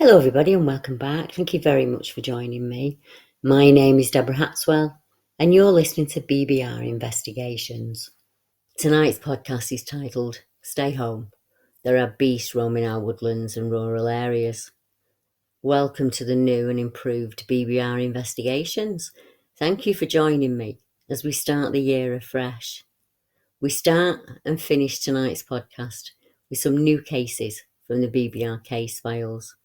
Hello everybody and welcome back. Thank you very much for joining me. My name is Deborah Hatswell and you're listening to BBR Investigations. Tonight's podcast is titled Stay Home. There are beasts roaming our woodlands and rural areas. Welcome to the new and improved BBR Investigations. Thank you for joining me as we start the year afresh. We start and finish tonight's podcast with some new cases from the BBR case files.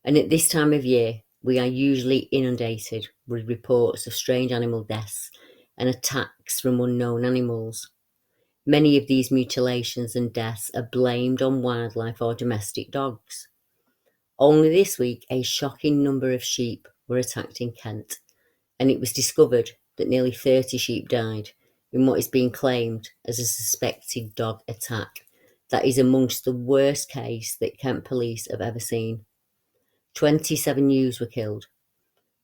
And at this time of year, we are usually inundated with reports of strange animal deaths and attacks from unknown animals. Many of these mutilations and deaths are blamed on wildlife or domestic dogs. Only this week, a shocking number of sheep were attacked in Kent, and it was discovered that nearly 30 sheep died in what is being claimed as a suspected dog attack that is amongst the worst case that Kent police have ever seen. 27 ewes were killed.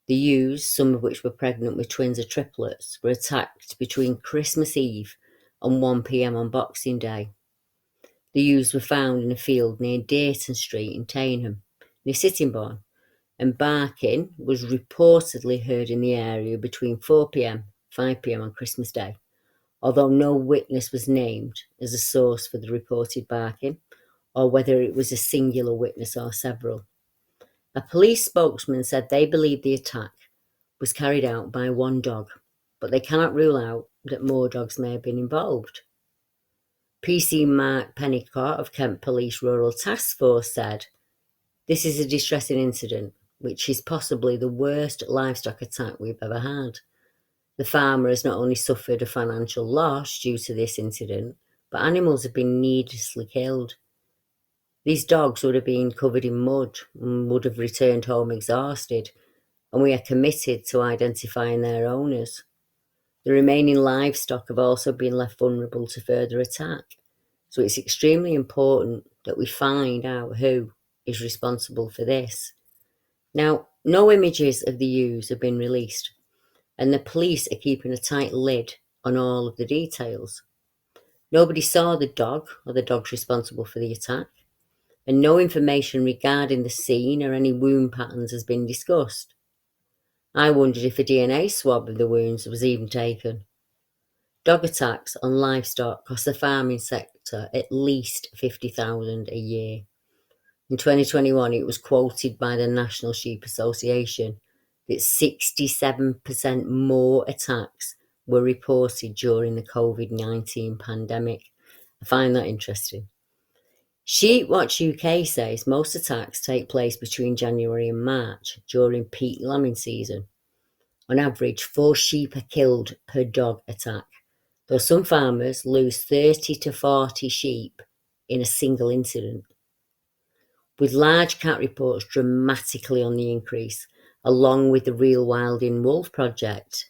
The ewes, some of which were pregnant with twins or triplets, were attacked between Christmas Eve and 1 p.m. on Boxing Day. The ewes were found in a field near Dayton Street in Tainham, near Sittingbourne, and barking was reportedly heard in the area between 4 p.m. and 5 p.m. on Christmas Day, although no witness was named as a source for the reported barking, or whether it was a singular witness or several. A police spokesman said they believe the attack was carried out by one dog, but they cannot rule out that more dogs may have been involved. PC Mark Pennicott of Kent Police Rural Task Force said, "This is a distressing incident, which is possibly the worst livestock attack we've ever had. The farmer has not only suffered a financial loss due to this incident, but animals have been needlessly killed. These dogs would have been covered in mud and would have returned home exhausted, and we are committed to identifying their owners. The remaining livestock have also been left vulnerable to further attack, so it's extremely important that we find out who is responsible for this." Now, no images of the ewes have been released, and the police are keeping a tight lid on all of the details. Nobody saw the dog or the dogs responsible for the attack, and no information regarding the scene or any wound patterns has been discussed. I wondered if a DNA swab of the wounds was even taken. Dog attacks on livestock cost the farming sector at least $50,000 a year. In 2021, it was quoted by the National Sheep Association that 67% more attacks were reported during the COVID-19 pandemic. I find that interesting. Sheepwatch UK says most attacks take place between January and March during peak lambing season. On average, 4 sheep are killed per dog attack, though some farmers lose 30 to 40 sheep in a single incident. With large cat reports dramatically on the increase, along with the Real Wilding Wolf project,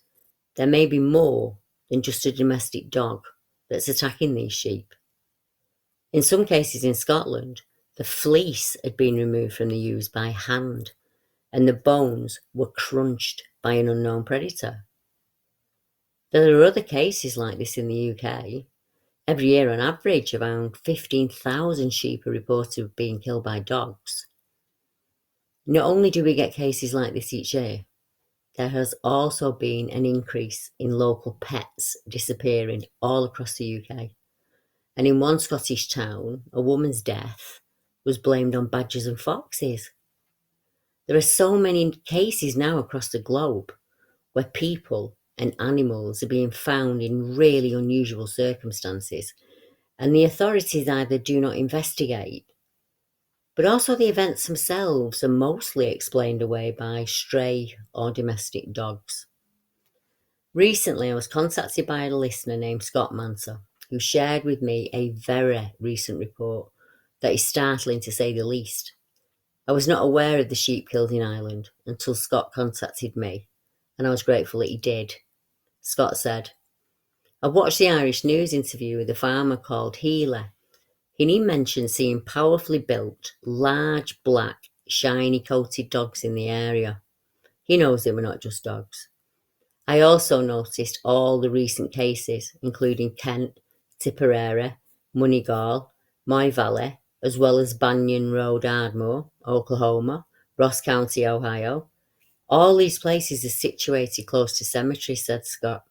there may be more than just a domestic dog that's attacking these sheep. In some cases in Scotland, the fleece had been removed from the ewes by hand, and the bones were crunched by an unknown predator. There are other cases like this in the UK. Every year, on average, around 15,000 sheep are reported of being killed by dogs. Not only do we get cases like this each year, there has also been an increase in local pets disappearing all across the UK. And in one Scottish town, a woman's death was blamed on badgers and foxes. There are so many cases now across the globe where people and animals are being found in really unusual circumstances, and the authorities either do not investigate, but also the events themselves are mostly explained away by stray or domestic dogs. Recently, I was contacted by a listener named Scott Manser, who shared with me a very recent report that is startling to say the least. I was not aware of the sheep killed in Ireland until Scott contacted me, and I was grateful that he did. Scott said, "I watched the Irish news interview with a farmer called Healy, and he mentioned seeing powerfully built, large, black, shiny coated dogs in the area. He knows they were not just dogs. I also noticed all the recent cases, including Kent, Tipperary, Moneygall, Moy Valley, as well as Banyan Road, Ardmore, Oklahoma, Ross County, Ohio. All these places are situated close to cemeteries, said Scott.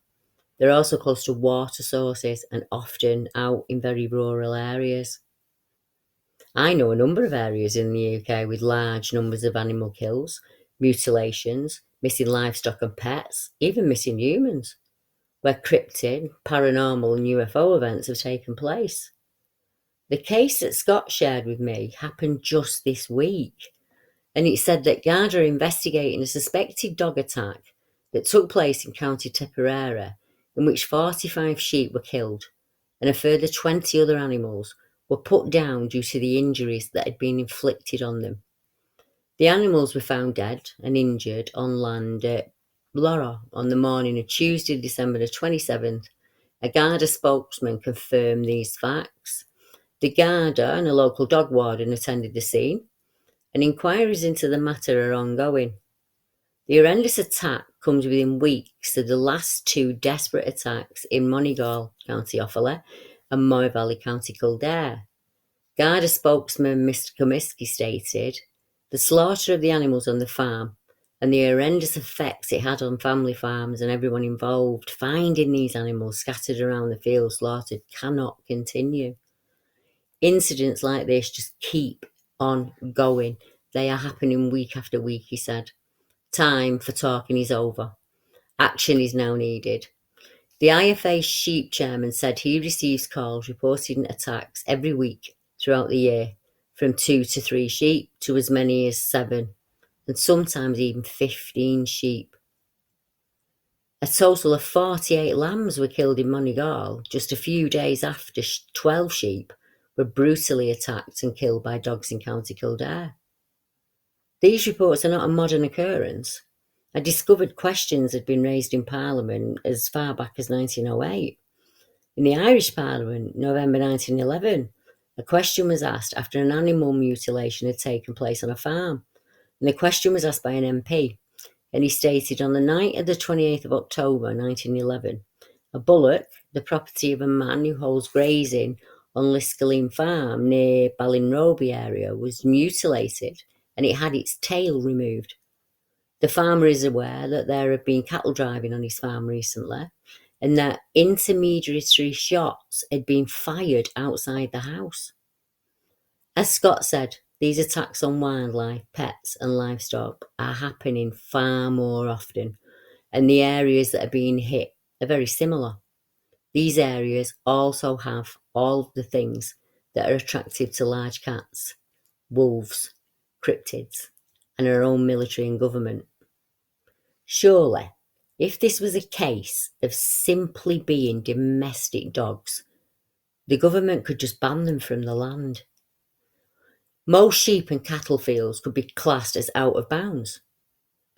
They're also close to water sources and often out in very rural areas. I know a number of areas in the UK with large numbers of animal kills, mutilations, missing livestock and pets, even missing humans, where cryptid, paranormal and UFO events have taken place. The case that Scott shared with me happened just this week, and it said that Garda are investigating a suspected dog attack that took place in County Tipperary, in which 45 sheep were killed and a further 20 other animals were put down due to the injuries that had been inflicted on them. The animals were found dead and injured on land at Blora on the morning of Tuesday, December the 27th. A Garda spokesman confirmed these facts. The Garda and a local dog warden attended the scene, and inquiries into the matter are ongoing. The horrendous attack comes within weeks of the last two desperate attacks in Moneygall, County Offaly, and Moy Valley, County Kildare. Garda spokesman Mr. Comiskey stated, "The slaughter of the animals on the farm and the horrendous effects it had on family farms and everyone involved finding these animals scattered around the field slaughtered cannot continue. Incidents like this just keep on going. They are happening week after week," he said. "Time for talking is over. Action is now needed." The IFA sheep chairman said he receives calls reporting attacks every week throughout the year, from 2 to 3 sheep to as many as 7, and sometimes even 15 sheep. A total of 48 lambs were killed in Moneygall just a few days after 12 sheep were brutally attacked and killed by dogs in County Kildare. These reports are not a modern occurrence. I discovered questions had been raised in Parliament as far back as 1908. In the Irish Parliament, November 1911, a question was asked after an animal mutilation had taken place on a farm. And the question was asked by an MP, and he stated, on the night of the 28th of October 1911, a bullock, the property of a man who holds grazing on Liscaleen Farm near Ballinrobe area, was mutilated and it had its tail removed. The farmer is aware that there have been cattle driving on his farm recently and that intermediary shots had been fired outside the house. As Scott said, these attacks on wildlife, pets and livestock are happening far more often, and the areas that are being hit are very similar. These areas also have all the things that are attractive to large cats, wolves, cryptids, and our own military and government. Surely, if this was a case of simply being domestic dogs, the government could just ban them from the land. Most sheep and cattle fields could be classed as out of bounds.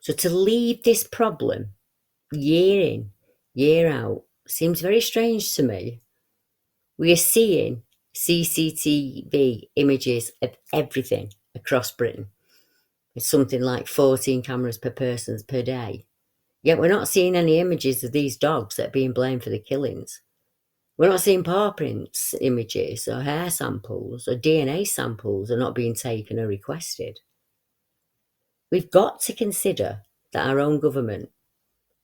So to leave this problem year in, year out seems very strange to me. We are seeing CCTV images of everything across Britain. It's something like 14 cameras per person per day. Yet we're not seeing any images of these dogs that are being blamed for the killings. We're not seeing paw prints images or hair samples or DNA samples are not being taken or requested. We've got to consider that our own government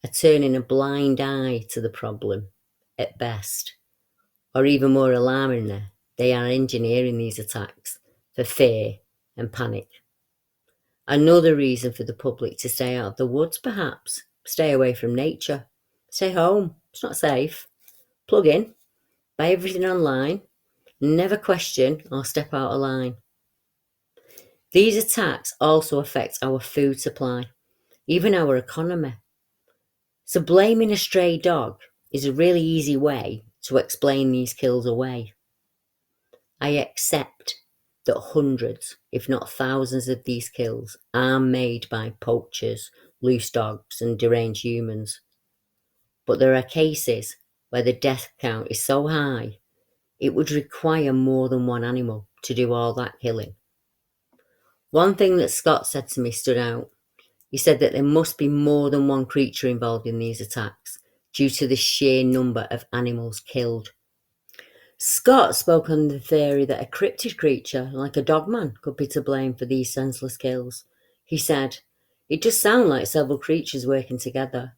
are turning a blind eye to the problem at best. Or even more alarmingly, they are engineering these attacks for fear and panic. Another reason for the public to stay out of the woods, perhaps. Stay away from nature. Stay home. It's not safe. Plug in. Buy everything online. Never question or step out of line. These attacks also affect our food supply, even our economy. So blaming a stray dog is a really easy way to explain these kills away. I accept that hundreds, if not thousands of these kills are made by poachers, loose dogs and deranged humans. But there are cases where the death count is so high, it would require more than one animal to do all that killing. One thing that Scott said to me stood out. He said that there must be more than one creature involved in these attacks due to the sheer number of animals killed. Scott spoke on the theory that a cryptid creature, like a dogman, could be to blame for these senseless kills. He said, "It does sound like several creatures working together.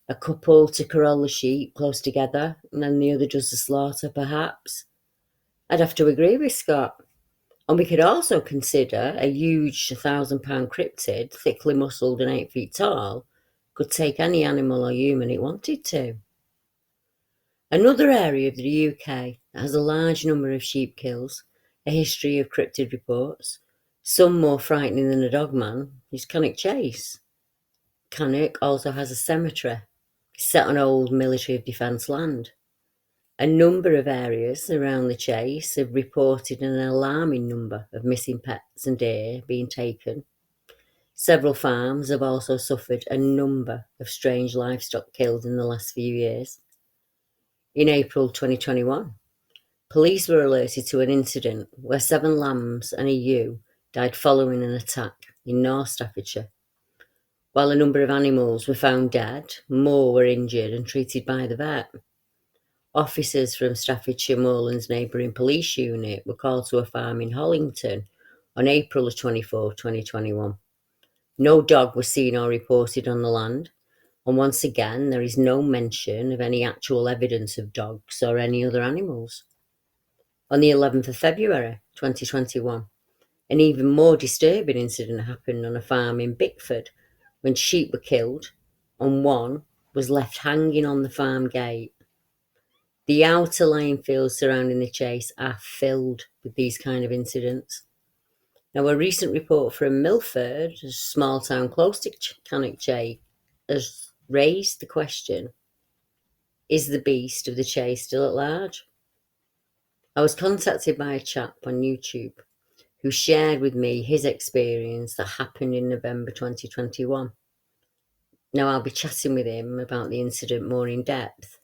A couple to corral the sheep close together, and then the other does the slaughter, perhaps." I'd have to agree with Scott. And we could also consider a huge 1,000-pound cryptid, thickly muscled and 8 feet tall, could take any animal or human it wanted to. Another area of the UK that has a large number of sheep kills, a history of cryptid reports, some more frightening than a dogman, is Cannock Chase. Cannock also has a cemetery set on old military of defence land. A number of areas around the chase have reported an alarming number of missing pets and deer being taken. Several farms have also suffered a number of strange livestock killed in the last few years. In April 2021, police were alerted to an incident where 7 lambs and a ewe died following an attack in North Staffordshire. While a number of animals were found dead, more were injured and treated by the vet. Officers from Staffordshire Moorlands Neighbouring Police Unit were called to a farm in Hollington on April 24, 2021. No dog was seen or reported on the land, and once again there is no mention of any actual evidence of dogs or any other animals. On the 11th of February 2021, an even more disturbing incident happened on a farm in Bickford when sheep were killed and one was left hanging on the farm gate. The outer lying fields surrounding the chase are filled with these kind of incidents. Now, a recent report from Milford, a small town close to Cannock Chase, has raised the question, is the beast of the chase still at large? I was contacted by a chap on YouTube who shared with me his experience that happened in November 2021. Now, I'll be chatting with him about the incident more in depth,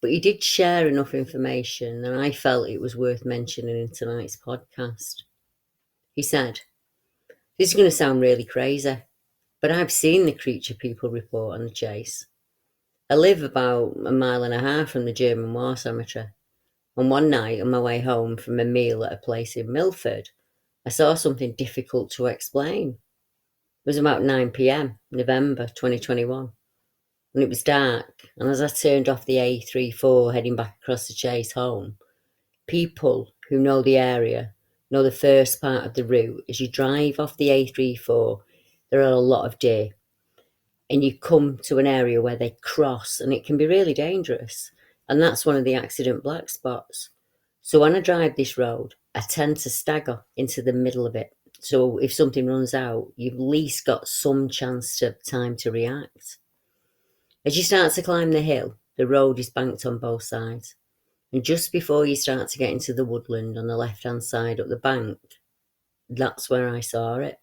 but he did share enough information and I felt it was worth mentioning in tonight's podcast. He said, "This is going to sound really crazy, but I've seen the creature people report on the chase. I live about 1.5 miles from the German War Cemetery, and one night on my way home from a meal at a place in Milford, I saw something difficult to explain. It was about 9 p.m, November 2021. And it was dark, and as I turned off the A34 heading back across the chase home, people who know the area know the first part of the route. As you drive off the A34, there are a lot of deer, and you come to an area where they cross, and it can be really dangerous, and that's one of the accident black spots. So when I drive this road, I tend to stagger into the middle of it, so if something runs out, you've at least got some chance of time to react. As you start to climb the hill, the road is banked on both sides. And just before you start to get into the woodland on the left-hand side up the bank, that's where I saw it.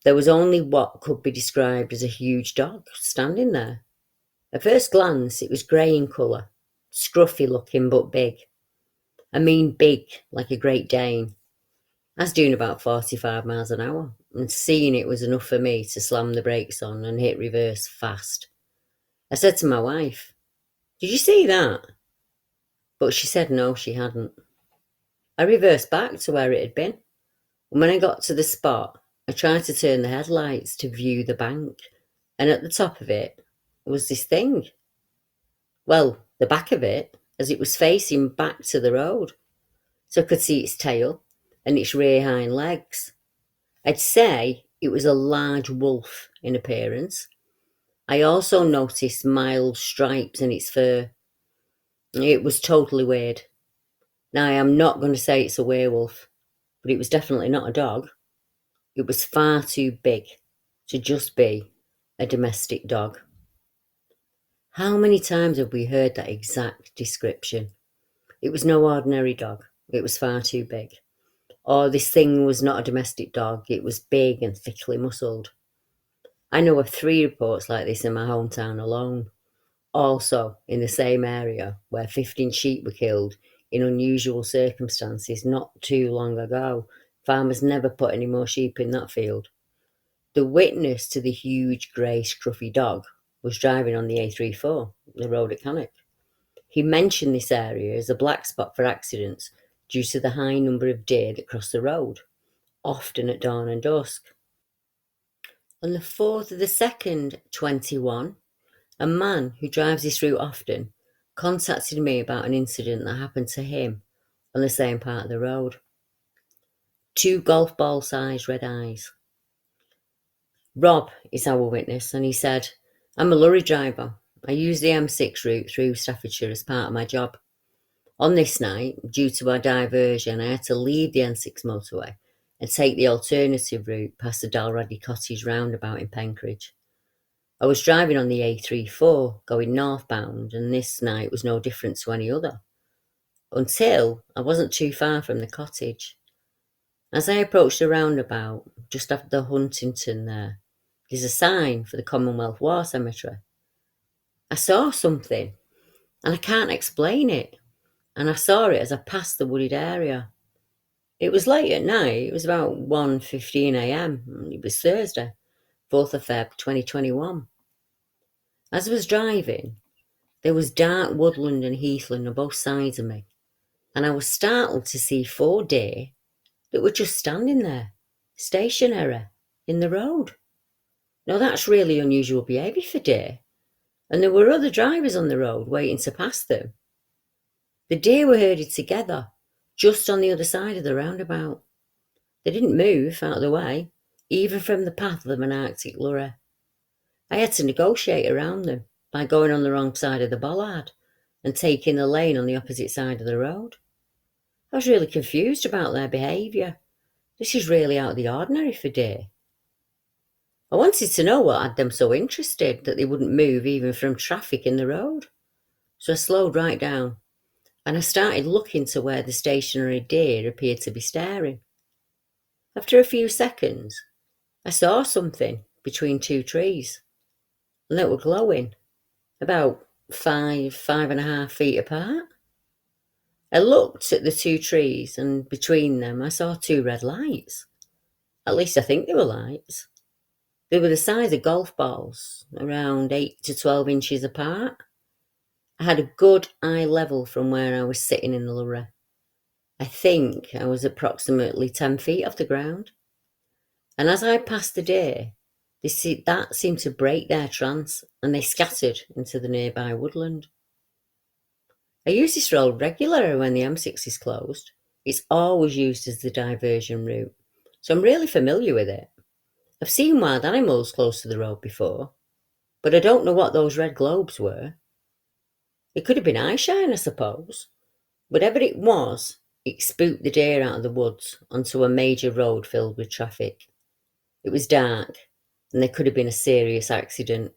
There was only what could be described as a huge dog standing there. At first glance, it was grey in colour, scruffy looking but big. I mean big, like a Great Dane. I was doing about 45 miles an hour, and seeing it was enough for me to slam the brakes on and hit reverse fast. I said to my wife, "Did you see that?" But she said no, she hadn't. I reversed back to where it had been, and when I got to the spot, I tried to turn the headlights to view the bank, and at the top of it was this thing. Well, the back of it, as it was facing back to the road, so I could see its tail and its rear hind legs. I'd say it was a large wolf in appearance. I also noticed mild stripes in its fur. It was totally weird. Now, I am not going to say it's a werewolf, but it was definitely not a dog. It was far too big to just be a domestic dog. How many times have we heard that exact description? It was no ordinary dog. It was far too big. Or this thing was not a domestic dog. It was big and thickly muscled. I know of 3 reports like this in my hometown alone. Also, in the same area where 15 sheep were killed in unusual circumstances not too long ago. Farmers never put any more sheep in that field. The witness to the huge grey scruffy dog was driving on the A34, the road at Cannock. He mentioned this area as a black spot for accidents due to the high number of deer that cross the road, often at dawn and dusk. On the 4th of the 2nd, 21, a man who drives this route often contacted me about an incident that happened to him on the same part of the road. 2 golf ball sized red eyes. Rob is our witness, and he said, "I'm a lorry driver. I use the M6 route through Staffordshire as part of my job. On this night, due to our diversion, I had to leave the N6 motorway and take the alternative route past the Dalraddy Cottage roundabout in Penkridge. I was driving on the A34 going northbound, and this night was no different to any other, until I wasn't too far from the cottage. As I approached the roundabout, just after the Huntington there's a sign for the Commonwealth War Cemetery. I saw something, and I can't explain it, and I saw it as I passed the wooded area. It was late at night, it was about 1:15 a.m, and it was Thursday, 4th of Feb 2021. As I was driving, there was dark woodland and heathland on both sides of me, and I was startled to see 4 deer that were just standing there, stationary, in the road. Now that's really unusual behaviour for deer, and there were other drivers on the road waiting to pass them. The deer were herded together, just on the other side of the roundabout. They didn't move out of the way, even from the path of an Arctic lorry. I had to negotiate around them by going on the wrong side of the bollard and taking the lane on the opposite side of the road. I was really confused about their behaviour. This is really out of the ordinary for deer. I wanted to know what had them so interested that they wouldn't move even from traffic in the road. So I slowed right down, and I started looking to where the stationary deer appeared to be staring. After a few seconds, I saw something between 2 trees, and they were glowing, about 5.5 feet apart. I looked at the 2 trees, and between them I saw 2 red lights. At least I think they were lights. They were the size of golf balls, around 8 to 12 inches apart. I had a good eye level from where I was sitting in the lorry. I think I was approximately 10 feet off the ground. And as I passed the deer, that seemed to break their trance, and they scattered into the nearby woodland. I use this road regularly when the M6 is closed. It's always used as the diversion route, so I'm really familiar with it. I've seen wild animals close to the road before, but I don't know what those red globes were. It could have been eyeshine, I suppose. Whatever it was, it spooked the deer out of the woods onto a major road filled with traffic. It was dark, and there could have been a serious accident.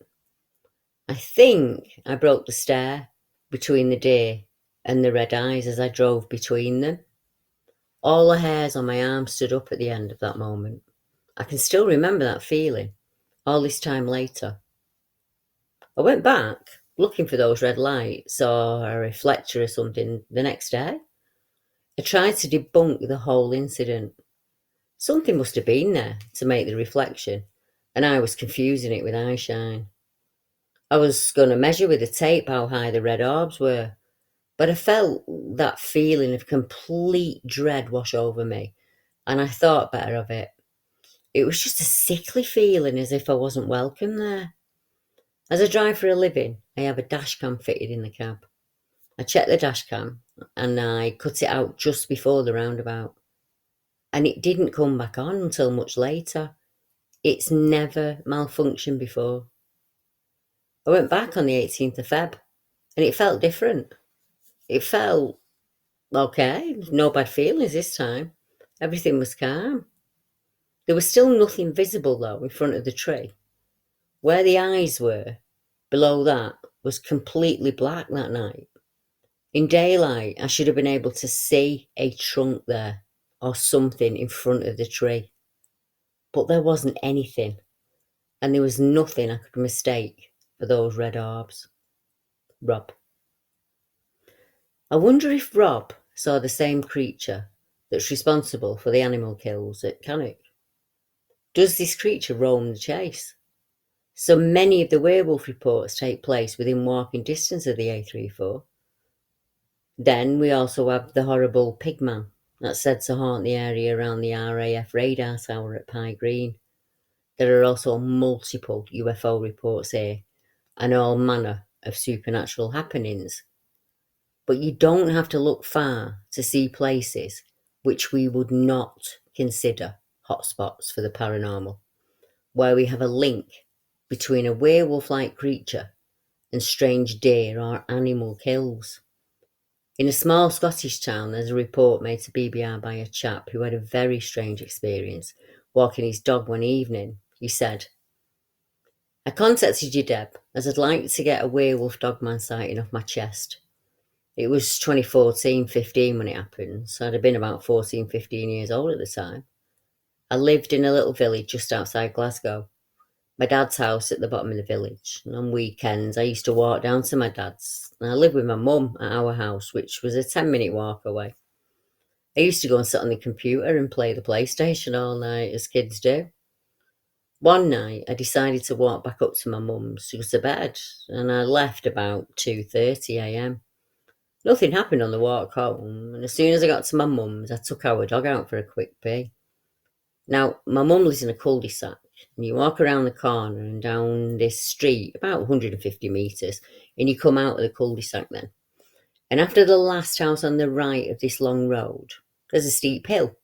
I think I broke the stare between the deer and the red eyes as I drove between them. All the hairs on my arm stood up at the end of that moment. I can still remember that feeling, all this time later. I went back, looking for those red lights or a reflector or something the next day. I tried to debunk the whole incident. Something must have been there to make the reflection, and I was confusing it with eyeshine. I was going to measure with a tape how high the red orbs were, but I felt that feeling of complete dread wash over me, and I thought better of it. It was just a sickly feeling, as if I wasn't welcome there. As I drive for a living, I have a dash cam fitted in the cab. I checked the dash cam, and I cut it out just before the roundabout. And it didn't come back on until much later. It's never malfunctioned before. I went back on the 18th of Feb, and it felt different. It felt okay, no bad feelings this time. Everything was calm. There was still nothing visible, though, in front of the tree. Where the eyes were, below that, was completely black that night. In daylight, I should have been able to see a trunk there, or something in front of the tree. But there wasn't anything, and there was nothing I could mistake for those red orbs. Rob. I wonder if Rob saw the same creature that's responsible for the animal kills at Cannock. Does this creature roam the chase? So many of the werewolf reports take place within walking distance of the A34. Then we also have the horrible pigman that's said to haunt the area around the RAF radar tower at Pye Green. There are also multiple UFO reports here and all manner of supernatural happenings. But you don't have to look far to see places which we would not consider hotspots for the paranormal, where we have a link between a werewolf-like creature and strange deer or animal kills. In a small Scottish town, there's a report made to BBR by a chap who had a very strange experience walking his dog one evening. He said, "I contacted you, Deb, as I'd like to get a werewolf dogman sighting off my chest. It was 2014-15 when it happened, so I'd have been about 14, 15 years old at the time. I lived in a little village just outside Glasgow. My dad's house at the bottom of the village, and on weekends I used to walk down to my dad's, and I lived with my mum at our house, which was a 10-minute walk away. I used to go and sit on the computer and play the PlayStation all night, as kids do. One night I decided to walk back up to my mum's to go to bed, and I left about 2:30 a.m. Nothing happened on the walk home, and as soon as I got to my mum's, I took our dog out for a quick pee. Now, my mum lives in a cul-de-sac, and you walk around the corner and down this street about 150 metres, and you come out of the cul-de-sac then. And after the last house on the right of this long road, there's a steep hill,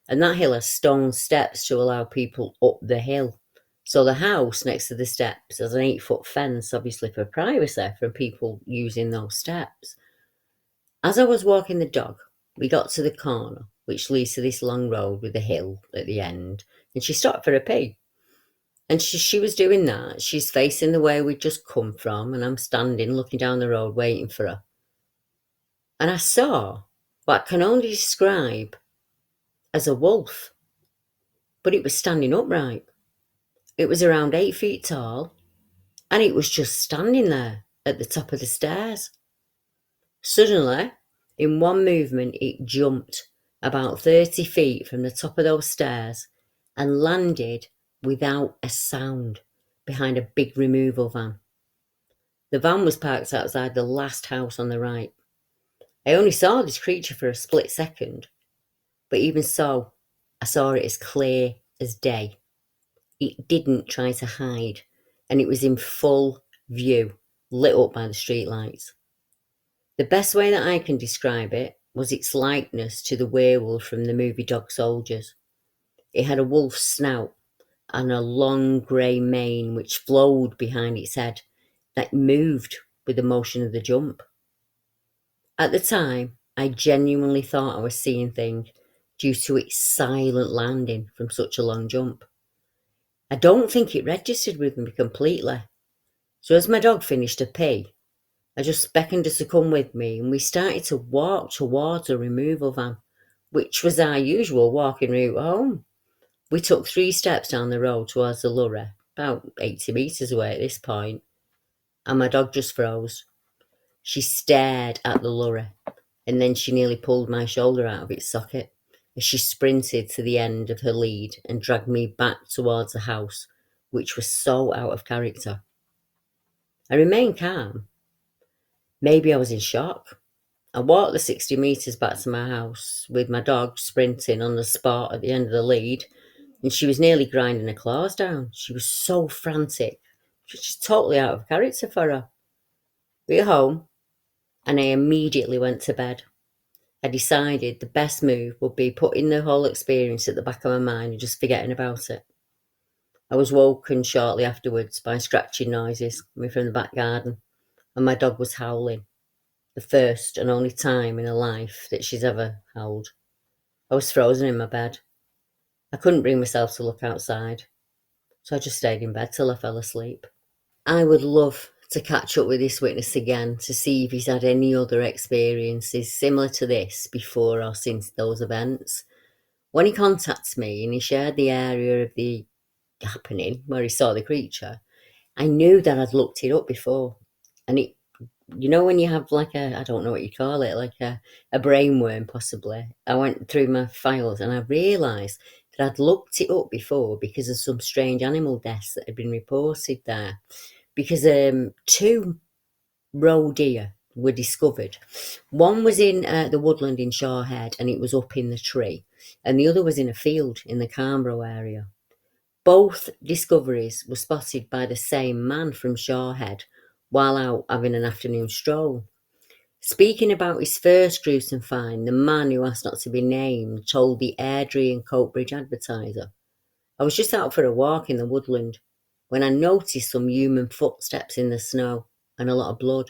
and that hill has stone steps to allow people up the hill. So the house next to the steps has an 8-foot fence, obviously for privacy from people using those steps. As I was walking the dog, we got to the corner, which leads to this long road with a hill at the end, and she stopped for a pee. And she was doing that. She's facing the way we'd just come from, and I'm standing looking down the road waiting for her. And I saw what I can only describe as a wolf, but it was standing upright. It was around 8 feet tall, and it was just standing there at the top of the stairs. Suddenly, in one movement, it jumped about 30 feet from the top of those stairs and landed without a sound behind a big removal van. The van was parked outside the last house on the right. I only saw this creature for a split second, but even so, I saw it as clear as day. It didn't try to hide, and it was in full view, lit up by the streetlights. The best way that I can describe it was its likeness to the werewolf from the movie Dog Soldiers. It had a wolf's snout and a long grey mane which flowed behind its head that moved with the motion of the jump. At the time, I genuinely thought I was seeing things due to its silent landing from such a long jump. I don't think it registered with me completely. So as my dog finished her pee, I just beckoned her to come with me, and we started to walk towards a removal van, which was our usual walking route home. We took 3 steps down the road towards the lorry, about 80 metres away at this point, and my dog just froze. She stared at the lorry, and then she nearly pulled my shoulder out of its socket as she sprinted to the end of her lead and dragged me back towards the house, which was so out of character. I remained calm. Maybe I was in shock. I walked the 60 metres back to my house with my dog sprinting on the spot at the end of the lead, and she was nearly grinding her claws down. She was so frantic. She was just totally out of character for her. We got home, and I immediately went to bed. I decided the best move would be putting the whole experience at the back of my mind and just forgetting about it. I was woken shortly afterwards by scratching noises coming from the back garden, and my dog was howling. The first and only time in her life that she's ever howled. I was frozen in my bed. I couldn't bring myself to look outside, so I just stayed in bed till I fell asleep. I would love to catch up with this witness again to see if he's had any other experiences similar to this before or since those events. When he contacts me and he shared the area of the happening where he saw the creature, I knew that I'd looked it up before. And it, when you have like I don't know what you call it, like a brainworm possibly. I went through my files and I realised that I'd looked it up before because of some strange animal deaths that had been reported there. Because 2 roe deer were discovered. One was in the woodland in Shorehead and it was up in the tree, and the other was in a field in the Carnbro area. Both discoveries were spotted by the same man from Shorehead while out having an afternoon stroll. Speaking about his first gruesome find, the man who asked not to be named told the Airdrie and Coatbridge Advertiser, "I was just out for a walk in the woodland when I noticed some human footsteps in the snow and a lot of blood.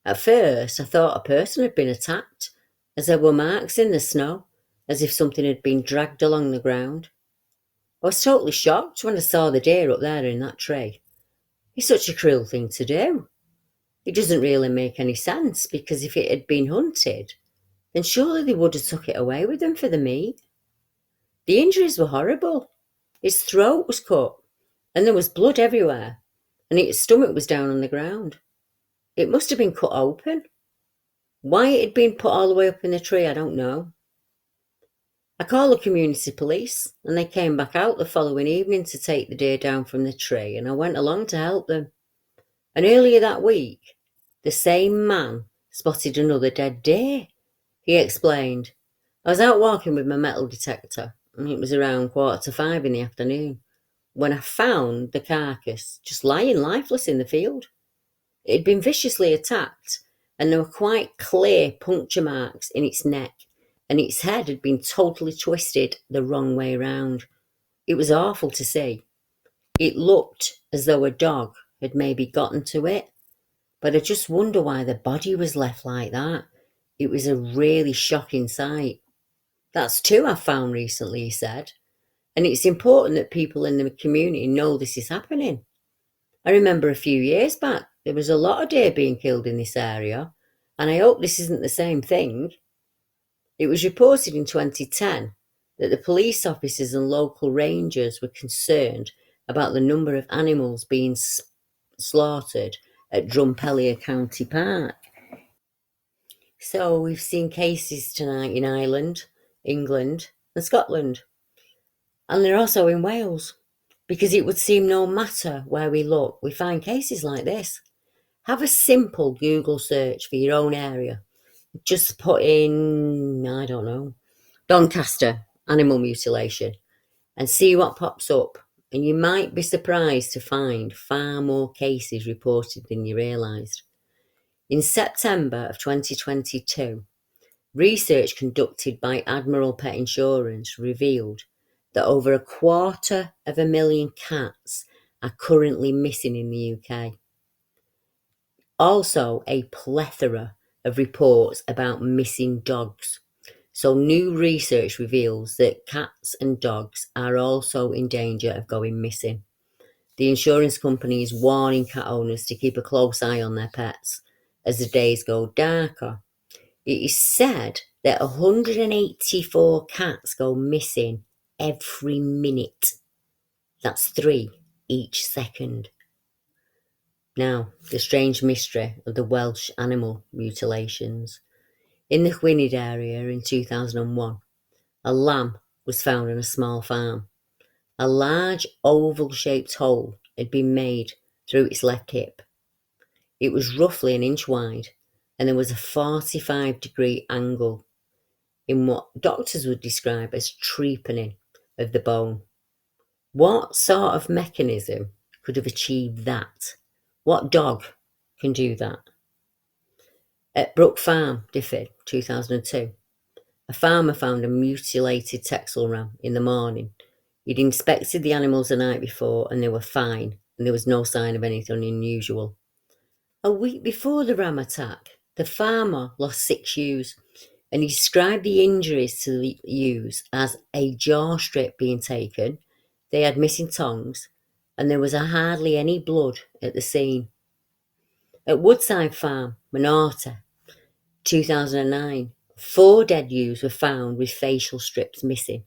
At first, I thought a person had been attacked, as there were marks in the snow, as if something had been dragged along the ground. I was totally shocked when I saw the deer up there in that tree. It's such a cruel thing to do. It doesn't really make any sense, because if it had been hunted, then surely they would have took it away with them for the meat. The injuries were horrible. Its throat was cut, and there was blood everywhere, and its stomach was down on the ground. It must have been cut open. Why it had been put all the way up in the tree, I don't know." I called the community police, and they came back out the following evening to take the deer down from the tree, and I went along to help them. And earlier that week, the same man spotted another dead deer. He explained, "I was out walking with my metal detector, and it was around 4:45 in the afternoon, when I found the carcass just lying lifeless in the field. It had been viciously attacked, and there were quite clear puncture marks in its neck, and its head had been totally twisted the wrong way round. It was awful to see. It looked as though a dog had maybe gotten to it, but I just wonder why the body was left like that. It was a really shocking sight. That's two I've found recently," he said, "and it's important that people in the community know this is happening. I remember a few years back, there was a lot of deer being killed in this area, and I hope this isn't the same thing." It was reported in 2010 that the police officers and local rangers were concerned about the number of animals being slaughtered at Drumpellier County Park. So we've seen cases tonight in Ireland, England and Scotland, and they're also in Wales, because it would seem no matter where we look, we find cases like this. Have a simple Google search for your own area. Just put in, I don't know, Doncaster animal mutilation, and see what pops up. And you might be surprised to find far more cases reported than you realised. In September of 2022, research conducted by Admiral Pet Insurance revealed that over 250,000 cats are currently missing in the UK. Also, a plethora of reports about missing dogs. So new research reveals that cats and dogs are also in danger of going missing. The insurance company is warning cat owners to keep a close eye on their pets as the days go darker. It is said that 184 cats go missing every minute. That's 3 each second. Now, the strange mystery of the Welsh animal mutilations. In the Gwynedd area in 2001, a lamb was found on a small farm. A large oval-shaped hole had been made through its left hip. It was roughly 1 inch wide, and there was a 45-degree angle in what doctors would describe as trepanning of the bone. What sort of mechanism could have achieved that? What dog can do that? At Brook Farm, Difford, 2002, a farmer found a mutilated Texel ram in the morning. He'd inspected the animals the night before and they were fine, and there was no sign of anything unusual. A week before the ram attack, the farmer lost 6 ewes, and he described the injuries to the ewes as a jaw strip being taken, they had missing tongues, and there was hardly any blood at the scene. At Woodside Farm, Minorca, 2009, 4 dead ewes were found with facial strips missing.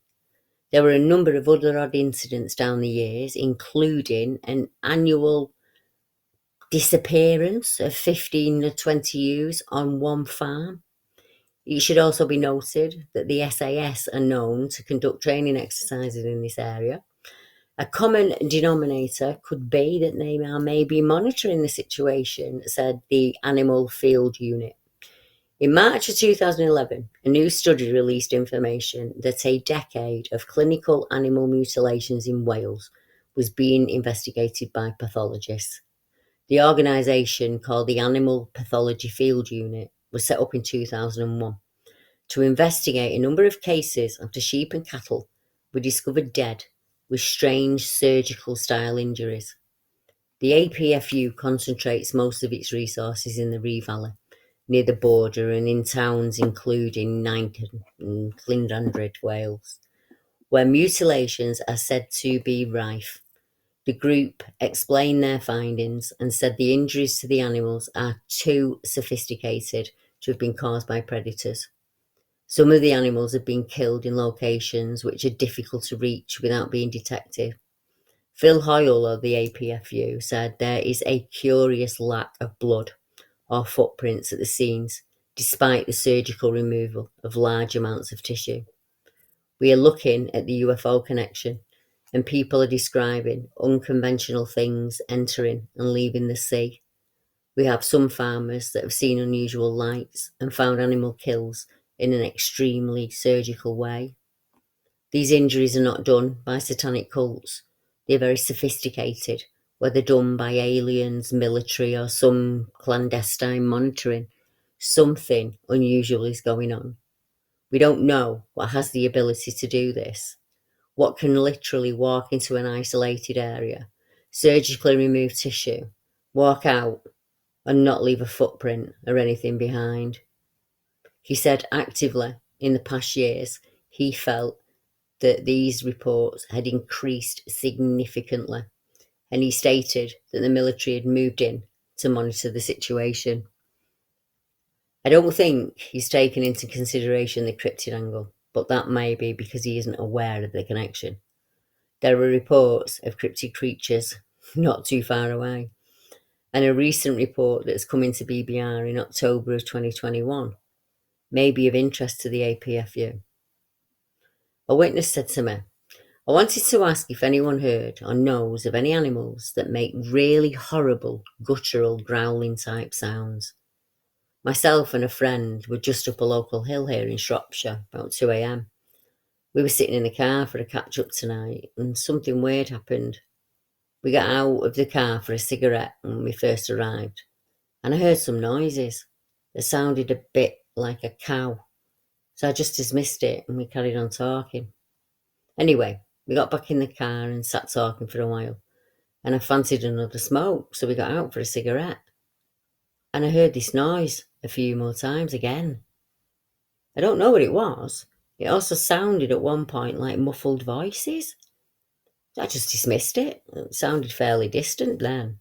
There were a number of other odd incidents down the years, including an annual disappearance of 15 to 20 ewes on one farm. It should also be noted that the SAS are known to conduct training exercises in this area. A common denominator could be that they are maybe monitoring the situation, said the Animal Field Unit. In March of 2011, a new study released information that a decade of clinical animal mutilations in Wales was being investigated by pathologists. The organisation, called the Animal Pathology Field Unit, was set up in 2001 to investigate a number of cases after sheep and cattle were discovered dead with strange surgical style injuries. The APFU concentrates most of its resources in the Ree Valley, near the border, and in towns including Knighton and Llandrindod Wells, where mutilations are said to be rife. The group explained their findings and said the injuries to the animals are too sophisticated to have been caused by predators. Some of the animals have been killed in locations which are difficult to reach without being detected. Phil Hoyle of the APFU said there is a curious lack of blood or footprints at the scenes, despite the surgical removal of large amounts of tissue. We are looking at the UFO connection, and people are describing unconventional things entering and leaving the sea. We have some farmers that have seen unusual lights and found animal kills in an extremely surgical way. These injuries are not done by satanic cults. They're very sophisticated, whether done by aliens, military, or some clandestine monitoring. Something unusual is going on. We don't know what has the ability to do this, what can literally walk into an isolated area, surgically remove tissue, walk out, and not leave a footprint or anything behind. He said actively in the past years he felt that these reports had increased significantly, and he stated that the military had moved in to monitor the situation. I don't think he's taken into consideration the cryptid angle, but that may be because he isn't aware of the connection. There are reports of cryptid creatures not too far away, and a recent report that's come into BBR in October of 2021 may be of interest to the APFU. A witness said to me, I wanted to ask if anyone heard or knows of any animals that make really horrible, guttural, growling type sounds. Myself and a friend were just up a local hill here in Shropshire, about 2 a.m. We were sitting in the car for a catch-up tonight, and something weird happened. We got out of the car for a cigarette when we first arrived, and I heard some noises that sounded a bit like a cow, so I just dismissed it and we carried on talking. Anyway, we got back in the car and sat talking for a while, and I fancied another smoke, so we got out for a cigarette. And I heard this noise a few more times again. I don't know what it was. It also sounded at one point like muffled voices. I just dismissed it. It sounded fairly distant then.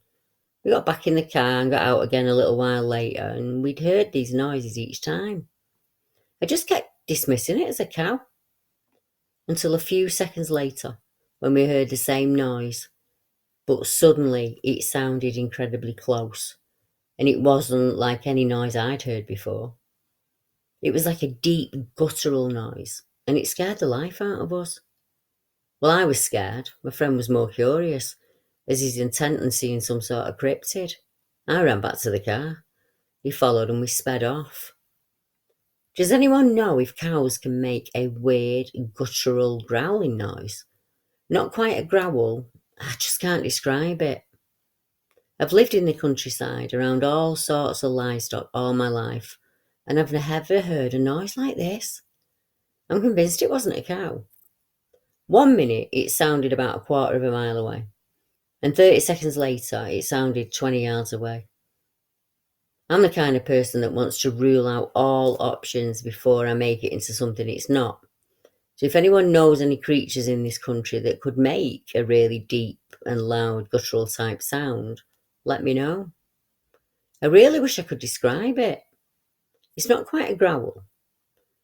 We got back in the car and got out again a little while later, and we'd heard these noises each time. I just kept dismissing it as a cow, until a few seconds later, when we heard the same noise, but suddenly it sounded incredibly close, and it wasn't like any noise I'd heard before. It was like a deep guttural noise, and it scared the life out of us. Well, I was scared. My friend was more curious, as he's intent on seeing some sort of cryptid. I ran back to the car. He followed and we sped off. Does anyone know if cows can make a weird guttural growling noise? Not quite a growl, I just can't describe it. I've lived in the countryside around all sorts of livestock all my life, and I've never heard a noise like this. I'm convinced it wasn't a cow. 1 minute it sounded about a quarter of a mile away, and 30 seconds later it sounded 20 yards away. I'm the kind of person that wants to rule out all options before I make it into something it's not. So if anyone knows any creatures in this country that could make a really deep and loud guttural type sound, let me know. I really wish I could describe it. It's not quite a growl,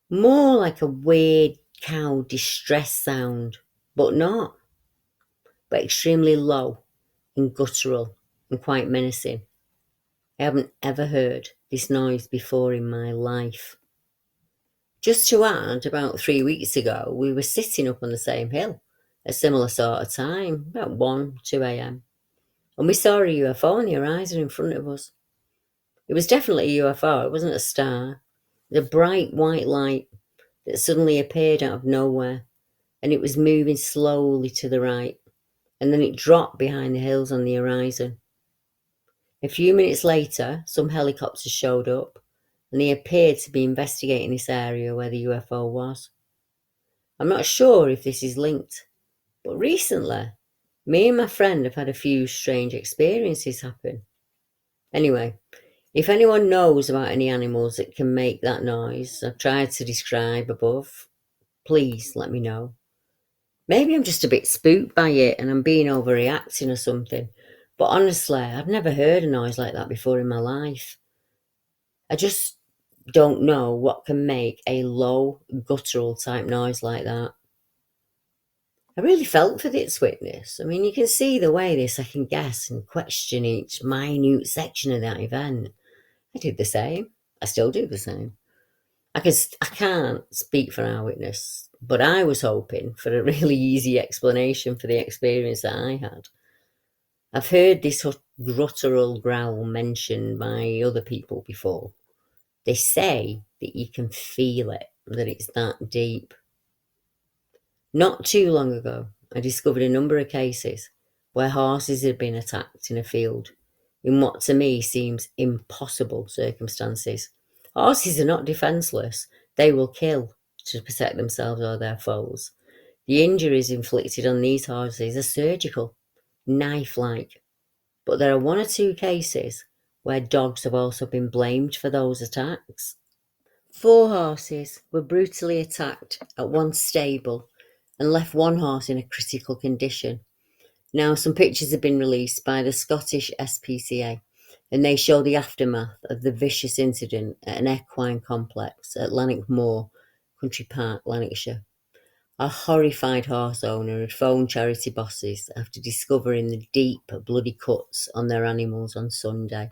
more like a weird cow distress sound, but extremely low and guttural and quite menacing. I haven't ever heard this noise before in my life. Just to add, about 3 weeks ago, we were sitting up on the same hill at a similar sort of time, about 1, 2 a.m, and we saw a UFO on the horizon in front of us. It was definitely a UFO, it wasn't a star, The bright white light that suddenly appeared out of nowhere, and it was moving slowly to the right, and then it dropped behind the hills on the horizon. A few minutes later, some helicopters showed up, and they appeared to be investigating this area where the UFO was. I'm not sure if this is linked, but recently, me and my friend have had a few strange experiences happen. Anyway, if anyone knows about any animals that can make that noise I've tried to describe above, please let me know. Maybe I'm just a bit spooked by it and I'm being overreacting or something, but honestly, I've never heard a noise like that before in my life. I just don't know what can make a low, guttural type noise like that. I really felt for this witness. I mean, you can see the way they second guess and question each minute section of that event. I did the same. I still do the same. I can't speak for our witness, but I was hoping for a really easy explanation for the experience that I had. I've heard this guttural growl mentioned by other people before. They say that you can feel it, that it's that deep. Not too long ago, I discovered a number of cases where horses had been attacked in a field in what to me seems impossible circumstances. Horses are not defenceless, they will kill to protect themselves or their foes. The injuries inflicted on these horses are surgical, knife like, but there are one or two cases where dogs have also been blamed for those attacks. 4 horses were brutally attacked at one stable and left one horse in a critical condition. Now, some pictures have been released by the Scottish SPCA, and they show the aftermath of the vicious incident at an equine complex at Lanark Moor, Country Park, Lanarkshire. A horrified horse owner had phoned charity bosses after discovering the deep, bloody cuts on their animals on Sunday.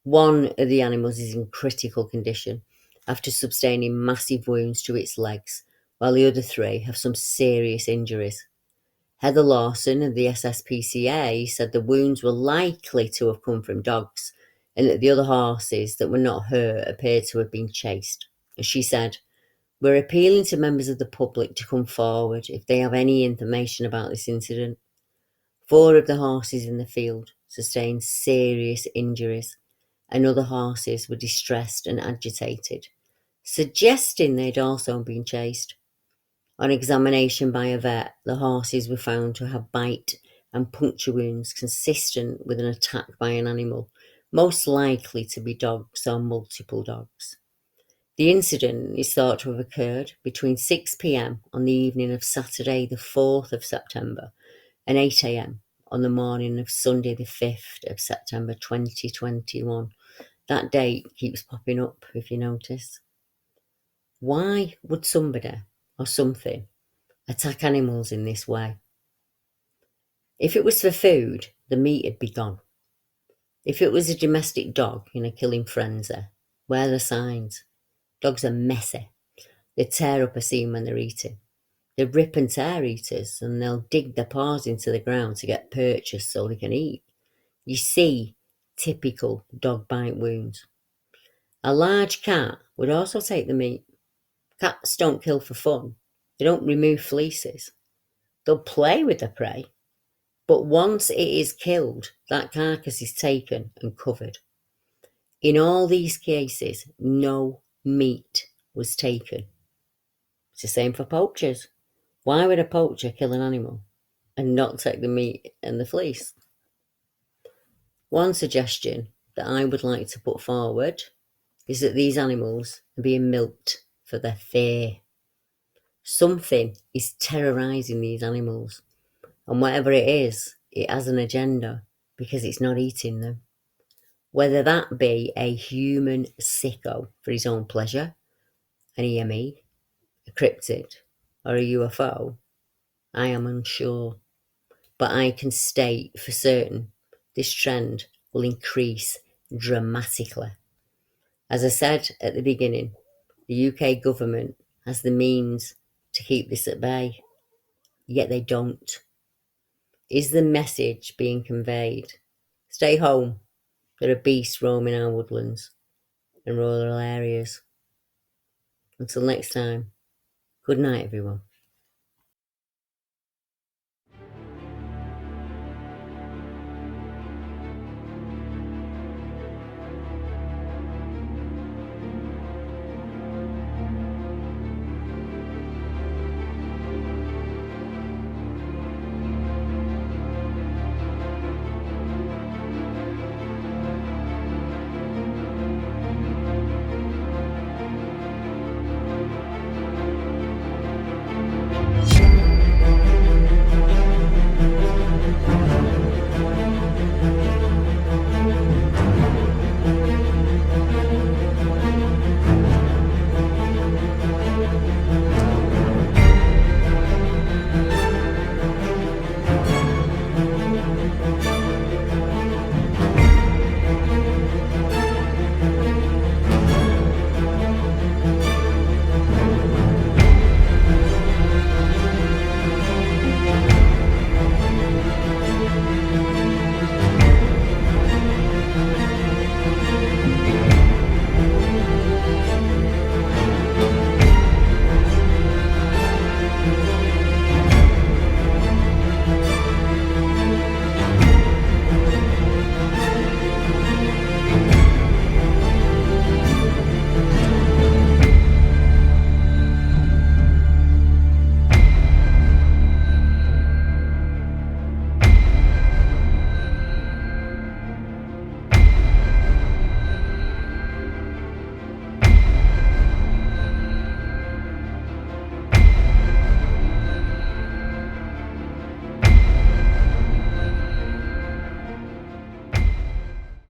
One of the animals is in critical condition after sustaining massive wounds to its legs, while the other 3 have some serious injuries. Heather Lawson of the SSPCA said the wounds were likely to have come from dogs and that the other horses that were not hurt appeared to have been chased. She said, "We're appealing to members of the public to come forward if they have any information about this incident." 4 of the horses in the field sustained serious injuries, and other horses were distressed and agitated, suggesting they'd also been chased. On examination by a vet, the horses were found to have bite and puncture wounds consistent with an attack by an animal, most likely to be dogs or multiple dogs. The incident is thought to have occurred between 6 p.m. on the evening of Saturday the 4th of September and 8 a.m. on the morning of Sunday the 5th of September 2021. That date keeps popping up if you notice. Why would somebody or something attack animals in this way? If it was for food, the meat would be gone. If it was a domestic dog in a killing frenzy, where are the signs? Dogs are messy. They tear up a scene when they're eating. They rip and tear eaters, and they'll dig their paws into the ground to get purchase so they can eat. You see typical dog bite wounds. A large cat would also take the meat. Cats don't kill for fun. They don't remove fleeces. They'll play with the prey, but once it is killed, that carcass is taken and covered. In all these cases, no meat was taken. It's the same for poachers. Why would a poacher kill an animal and not take the meat and the fleece? One suggestion that I would like to put forward is that these animals are being milked for their fear. Something is terrorising these animals, and whatever it is, it has an agenda because it's not eating them. Whether that be a human sicko for his own pleasure, an EME, a cryptid, or a UFO, I am unsure. But I can state for certain this trend will increase dramatically. As I said at the beginning, the UK government has the means to keep this at bay, yet they don't. Is the message being conveyed? Stay home. There are beasts roaming our woodlands and rural areas. Until next time, good night, everyone.